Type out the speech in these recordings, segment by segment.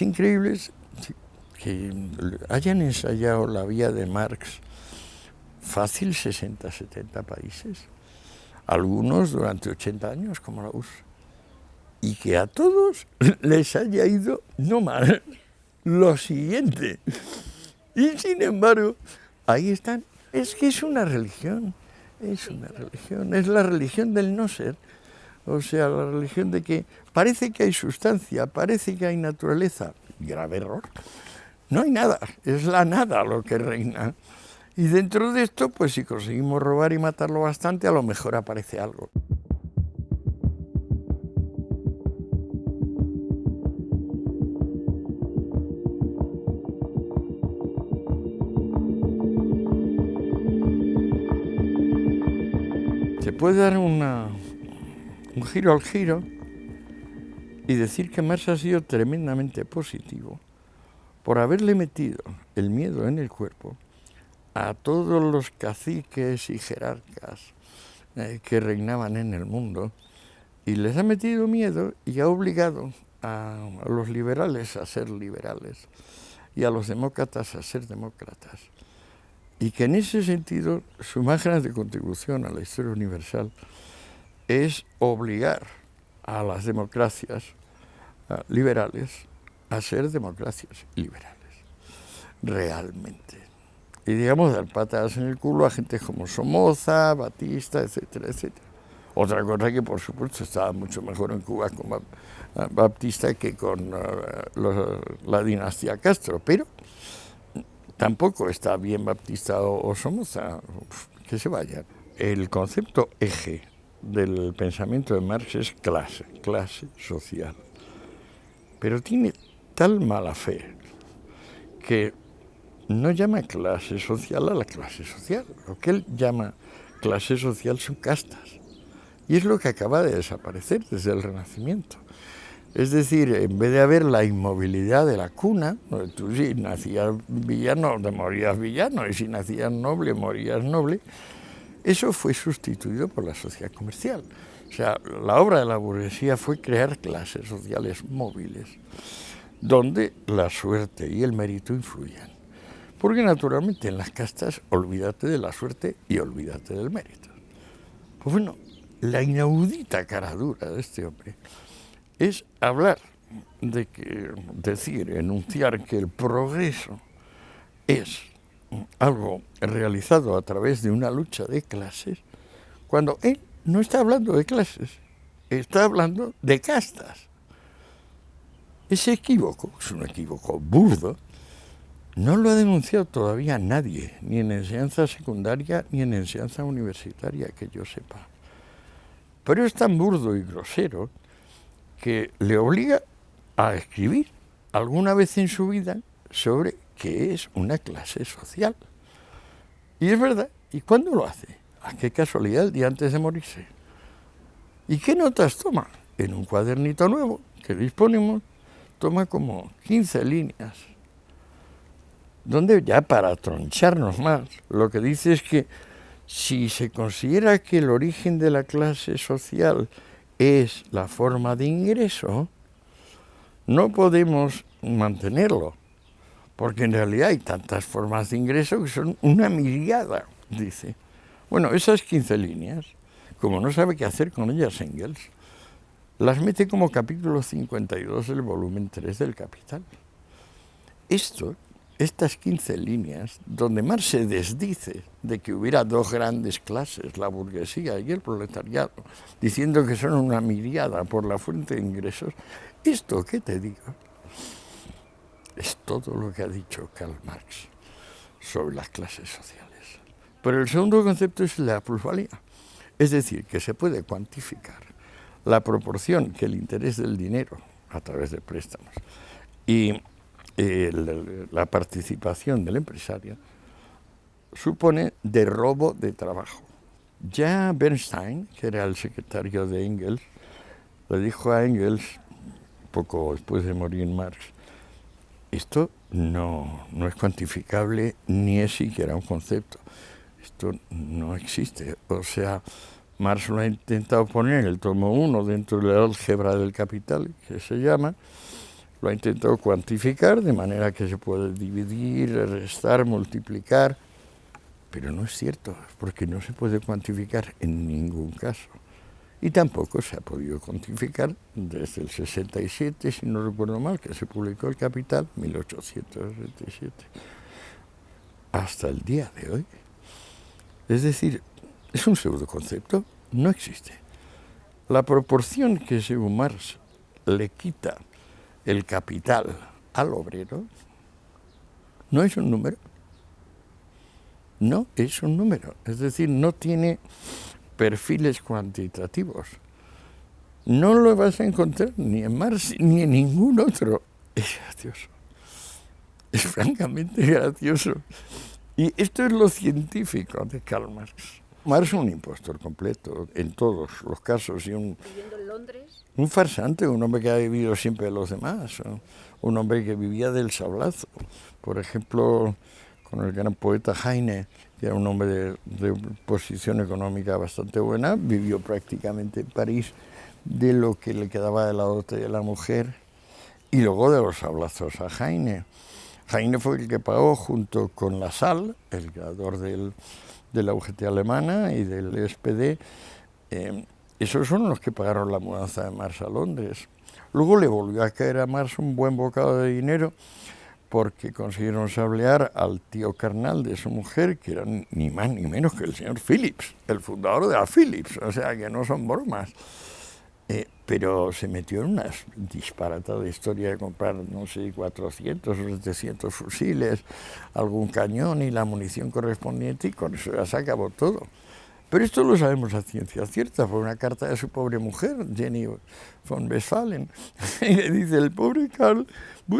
Es increíble que hayan ensayado la vía de Marx fácil 60, 70 países, algunos durante 80 años como la URSS, y que a todos les haya ido no mal lo siguiente. Y sin embargo, ahí están. Es que es una religión, es la religión del no ser. O sea, la religión de que parece que hay sustancia, parece que hay naturaleza. Grave error. No hay nada, es la nada lo que reina. Y dentro de esto, pues si conseguimos robar y matarlo bastante, a lo mejor aparece algo. Se puede dar un giro al giro y decir que Marx ha sido tremendamente positivo por haberle metido el miedo en el cuerpo a todos los caciques y jerarcas que reinaban en el mundo, y les ha metido miedo y ha obligado a los liberales a ser liberales y a los demócratas a ser demócratas. Y que en ese sentido su más grande contribución a la historia universal es obligar a las democracias liberales a ser democracias liberales, realmente. Y digamos, dar patadas en el culo a gente como Somoza, Batista, etcétera, etcétera. Otra cosa que, por supuesto, estaba mucho mejor en Cuba con Batista que con la dinastía Castro, pero tampoco está bien Batista o Somoza, que se vayan. El concepto eje del pensamiento de Marx es clase social. Pero tiene tal mala fe que no llama clase social a la clase social. Lo que él llama clase social son castas. Y es lo que acaba de desaparecer desde el Renacimiento. Es decir, en vez de haber la inmovilidad de la cuna, donde tú si nacías villano, te morías villano, y si nacías noble, morías noble, eso fue sustituido por la sociedad comercial. O sea, la obra de la burguesía fue crear clases sociales móviles, donde la suerte y el mérito influyen. Porque naturalmente en las castas olvídate de la suerte y olvídate del mérito. Pues bueno, la inaudita caradura de este hombre es hablar de que, decir, enunciar que el progreso es algo realizado a través de una lucha de clases, cuando él no está hablando de clases, está hablando de castas. Ese equívoco, es un equívoco burdo, no lo ha denunciado todavía nadie, ni en enseñanza secundaria ni en enseñanza universitaria, que yo sepa. Pero es tan burdo y grosero que le obliga a escribir alguna vez en su vida sobre qué es una clase social. Y es verdad, ¿y cuándo lo hace? ¿A qué casualidad? El día antes de morirse. ¿Y qué notas toma? En un cuadernito nuevo que disponemos, toma como 15 líneas, donde ya para troncharnos más, lo que dice es que si se considera que el origen de la clase social es la forma de ingreso, no podemos mantenerlo, porque en realidad hay tantas formas de ingreso que son una miríada, dice. Bueno, esas 15 líneas, como no sabe qué hacer con ellas Engels, las mete como capítulo 52 del volumen 3 del Capital. Estas 15 líneas, donde Marx se desdice de que hubiera dos grandes clases, la burguesía y el proletariado, diciendo que son una miríada por la fuente de ingresos, esto que te digo es todo lo que ha dicho Karl Marx sobre las clases sociales. Pero el segundo concepto es la plusvalía, es decir, que se puede cuantificar la proporción que el interés del dinero, a través de préstamos, y la participación del empresario supone de robo de trabajo. Ya Bernstein, que era el secretario de Engels, le dijo a Engels, poco después de morir Marx, esto no es cuantificable ni es siquiera un concepto. Esto no existe. O sea, Marx lo ha intentado poner en el tomo 1 dentro de la álgebra del capital, que se llama, Lo ha intentado cuantificar de manera que se puede dividir, restar, multiplicar, pero no es cierto, porque no se puede cuantificar en ningún caso. Y tampoco se ha podido cuantificar desde el 67, si no recuerdo mal, que se publicó El Capital, 1877, hasta el día de hoy. Es decir, es un pseudoconcepto, no existe. La proporción que según Marx le quita el capital al obrero no es un número. No es un número. Es decir, no tiene perfiles cuantitativos. No lo vas a encontrar ni en Marx ni en ningún otro. Es gracioso. Es francamente gracioso. Y esto es lo científico de Karl Marx. Marx es un impostor completo en todos los casos y ¿Viviendo en Londres? un farsante, un hombre que ha vivido siempre de los demás, un hombre que vivía del sablazo. Por ejemplo, con el gran poeta Heine, que era un hombre de posición económica bastante buena, vivió prácticamente en París de lo que le quedaba de la dote de la mujer y luego de los sablazos a Heine. Heine fue el que pagó junto con Lassalle, el creador de la UGT alemana y del SPD, esos son los que pagaron la mudanza de Marx a Londres. Luego le volvió a caer a Marx un buen bocado de dinero porque consiguieron sablear al tío carnal de su mujer, que era ni más ni menos que el señor Philips, el fundador de la Philips, o sea que no son bromas. Pero se metió en una disparatada historia de comprar, no sé, 400 o 700 fusiles, algún cañón y la munición correspondiente, y con eso ya se acabó todo. Pero esto lo sabemos a ciencia cierta, por una carta de su pobre mujer, Jenny von Westphalen. Y le dice, el pobre Karl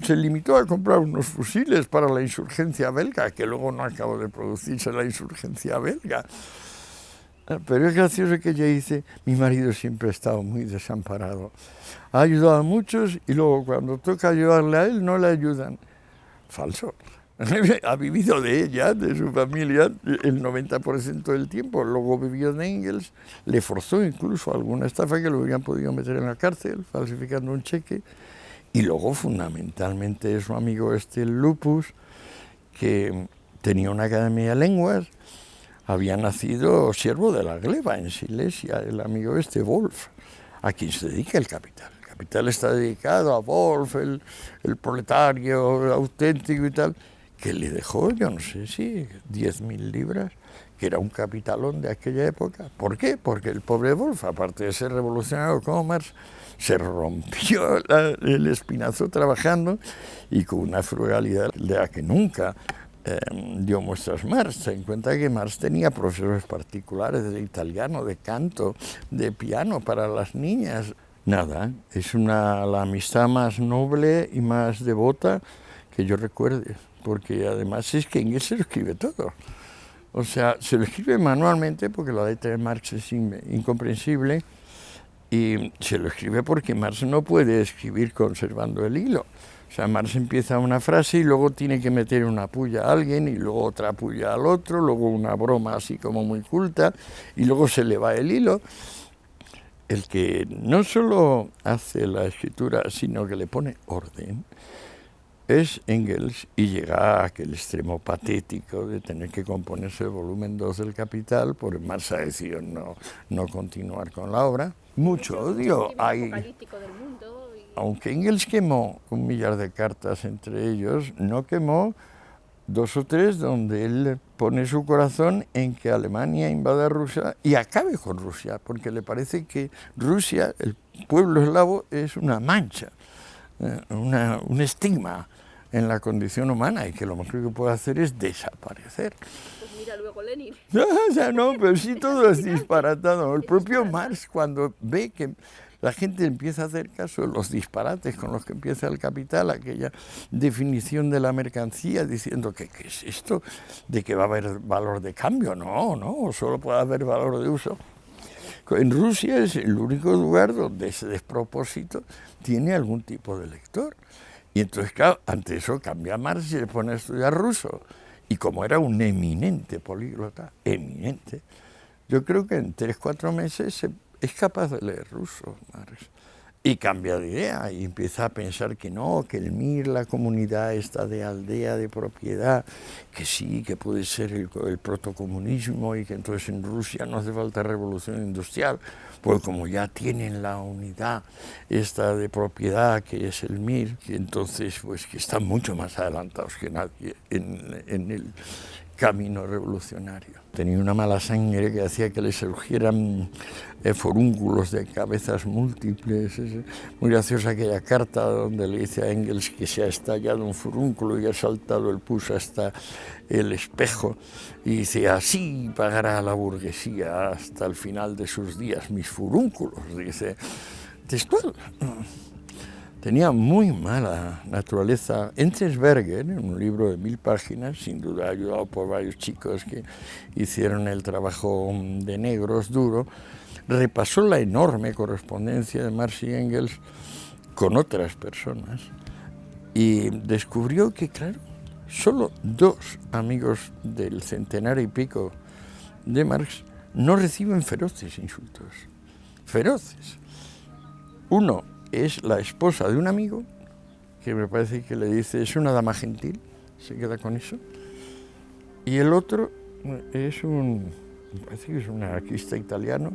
se limitó a comprar unos fusiles para la insurgencia belga, que luego no acabó de producirse la insurgencia belga. Pero es gracioso que ella dice, mi marido siempre ha estado muy desamparado. Ha ayudado a muchos y luego cuando toca ayudarle a él no le ayudan. Falso. Ha vivido de ella, de su familia, el 90% del tiempo. Luego vivió de Engels, le forzó incluso alguna estafa que lo hubieran podido meter en la cárcel, falsificando un cheque. Y luego, fundamentalmente, su amigo Lupus, que tenía una academia de lenguas, había nacido siervo de la gleba en Silesia, el amigo Wolf, a quien se dedica El Capital. El Capital está dedicado a Wolf, el proletario auténtico y tal, que le dejó, yo no sé si 10.000 libras, que era un capitalón de aquella época. ¿Por qué? Porque el pobre Wolf, aparte de ser revolucionario como Marx, se rompió el espinazo trabajando y con una frugalidad de la que nunca dio muestras Marx. Ten en cuenta que Marx tenía profesores particulares de italiano, de canto, de piano para las niñas. Nada, es la amistad más noble y más devota que yo recuerde, porque además es que Engels se lo escribe todo. O sea, se lo escribe manualmente porque la letra de Marx es incomprensible y se lo escribe porque Marx no puede escribir conservando el hilo. O sea, Marx empieza una frase y luego tiene que meter una puya a alguien y luego otra puya al otro, luego una broma así como muy culta y luego se le va el hilo. El que no solo hace la escritura, sino que le pone orden, es Engels, y llega a aquel extremo patético de tener que componerse el volumen 2 del Capital, porque Marx ha decidido no continuar con la obra. Mucho odio hay. Aunque Engels quemó 1 millar de cartas entre ellos, no quemó 2 o 3 donde él pone su corazón en que Alemania invada Rusia y acabe con Rusia, porque le parece que Rusia, el pueblo eslavo, es una mancha, un estigma en la condición humana y que lo mejor que puede hacer es desaparecer. Pues mira luego Lenin. No, pero sí todo es disparatado. El propio Marx, cuando ve que la gente empieza a hacer caso de los disparates con los que empieza El Capital, aquella definición de la mercancía, diciendo que ¿qué es esto? ¿De que va a haber valor de cambio? No, solo puede haber valor de uso. En Rusia es el único lugar donde ese despropósito tiene algún tipo de lector. Y entonces, claro, ante eso cambia Marx y se pone a estudiar ruso. Y como era un eminente políglota, yo creo que en 3 o 4 meses es capaz de leer ruso, Marx. Y cambia de idea y empieza a pensar que no, que el MIR, la comunidad esta de aldea de propiedad, que sí, que puede ser el protocomunismo y que entonces en Rusia no hace falta revolución industrial, pues como ya tienen la unidad esta de propiedad que es el MIR, que entonces pues que están mucho más adelantados que nadie en el camino revolucionario. Tenía una mala sangre que hacía que le surgieran forúnculos de cabezas múltiples. Es muy graciosa aquella carta donde le dice a Engels que se ha estallado un furúnculo y ha saltado el pus hasta el espejo, y dice: así pagará la burguesía hasta el final de sus días mis furúnculos, dice textual. Tenía muy mala naturaleza. Enzensberger, en un libro de 1000 páginas, sin duda ayudado por varios chicos que hicieron el trabajo de negros duro, repasó la enorme correspondencia de Marx y Engels con otras personas y descubrió que, claro, solo 2 amigos del centenario y pico de Marx no reciben feroces insultos. Feroces. Uno es la esposa de un amigo, que me parece que le dice: es una dama gentil, se queda con eso. Y el otro es me parece que es un anarquista italiano,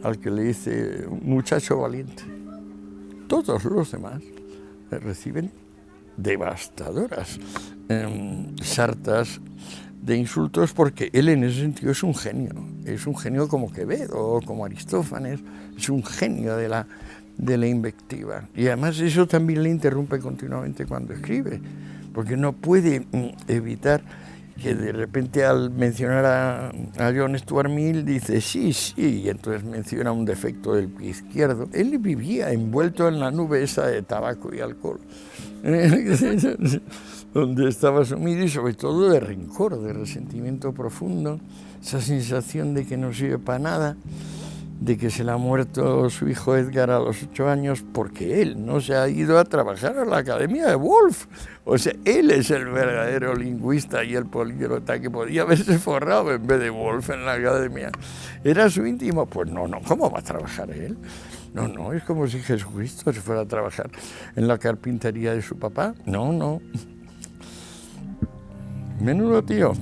al que le dice: muchacho valiente. Todos los demás reciben devastadoras sartas de insultos, porque él en ese sentido es un genio como Quevedo o como Aristófanes, es un genio de la invectiva. Y además eso también le interrumpe continuamente cuando escribe, porque no puede evitar que de repente al mencionar a John Stuart Mill dice sí, y entonces menciona un defecto del pie izquierdo. Él vivía envuelto en la nube esa de tabaco y alcohol, donde estaba sumido, y sobre todo de rencor, de resentimiento profundo, esa sensación de que no sirve para nada, de que se le ha muerto su hijo Edgar a los 8 años porque él no se ha ido a trabajar a la Academia de Wolf. O sea, él es el verdadero lingüista y el políglota que podía haberse forrado en vez de Wolf en la Academia. ¿Era su íntimo? Pues no, ¿cómo va a trabajar él? No, es como si Jesucristo se fuera a trabajar en la carpintería de su papá. No. Menudo tío.